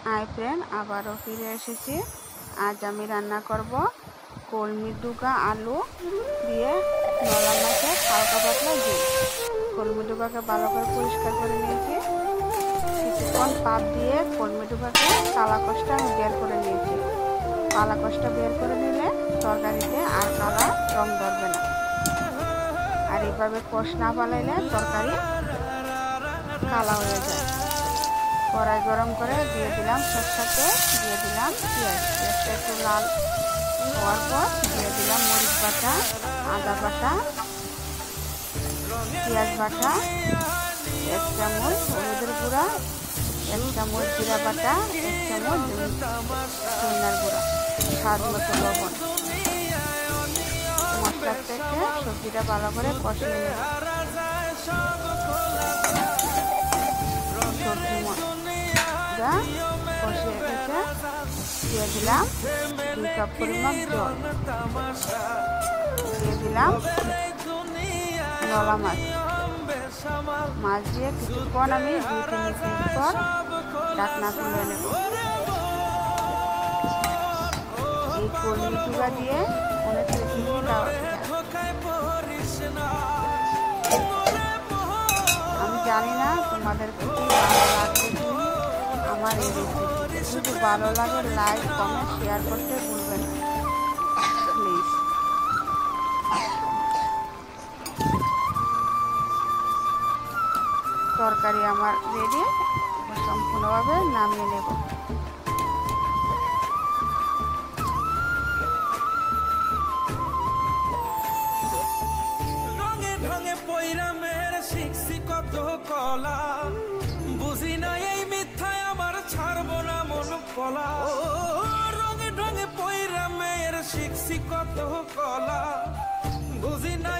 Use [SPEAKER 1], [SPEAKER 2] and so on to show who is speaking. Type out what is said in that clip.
[SPEAKER 1] Hi friend, আবারও ফিরে এসেছি। আজ আমি রান্না করব কলমি ডুগা আলু দিয়ে নলা মাছের হালকা পাতলা ঝোল। কলমি ডুগাকে ভালো করে পরিষ্কার করে নিয়েছি। কিছুক্ষণ পাত দিয়ে কলমি ডুগাকে কালা কষটা আমি বের করে নিয়েছি। কালা কষটা বের করে নিলে তরকারিতে আর কালা রং ধরবে না। আর এইভাবে কষ না পালাইলে তরকারি কালা হয়ে যায়। কড়াই গরম করে দিয়ে দিলাম সরষের তেল, দিয়ে দিলাম পেঁয়াজ। পেঁয়াজটা একটু লাল হওয়ার পর দিয়ে দিলাম মরিচ বাটা, আদা বাটা, পেঁয়াজ বাটা, 1 চামচ হলুদের গুঁড়া, 1 চামচ জিরা বাটা, 1 চামচ ধনিয়ার গুঁড়া, স্বাদ মতো লবণ। মশলার থেকে সবজিটা ভালো করে কষিয়ে নেব। সবজি মশলা কষিয়ে রেখে দিয়ে দিলাম 2 কাপ পরিমাণ জল, দিয়ে দিলাম নলা মাছ দিয়ে কিছুক্ষণ আমি 2-3 মিনিট পর ঢাকনা তুলে নেব। এই কলমি ডুগা দিয়ে অনেক রেসিপি খাওয়া যায়। আমি জানি না তোমাদের কি ভালো লাগবে আমার এই রেসিপি। যদি ভালো লাগে লাইক কমেন্ট শেয়ার করতে ভুলবেন না প্লিজ। তরকারি আমার রেডি, সম্পূর্ণভাবে নামিয়ে নেব।
[SPEAKER 2] কলা বুঝি না এই মিথ্যায় আমার ছাড়বো না মন কলা। রঙে ঢঙে পয়রা মেয়ের শিখছি কত কলা, বুঝি না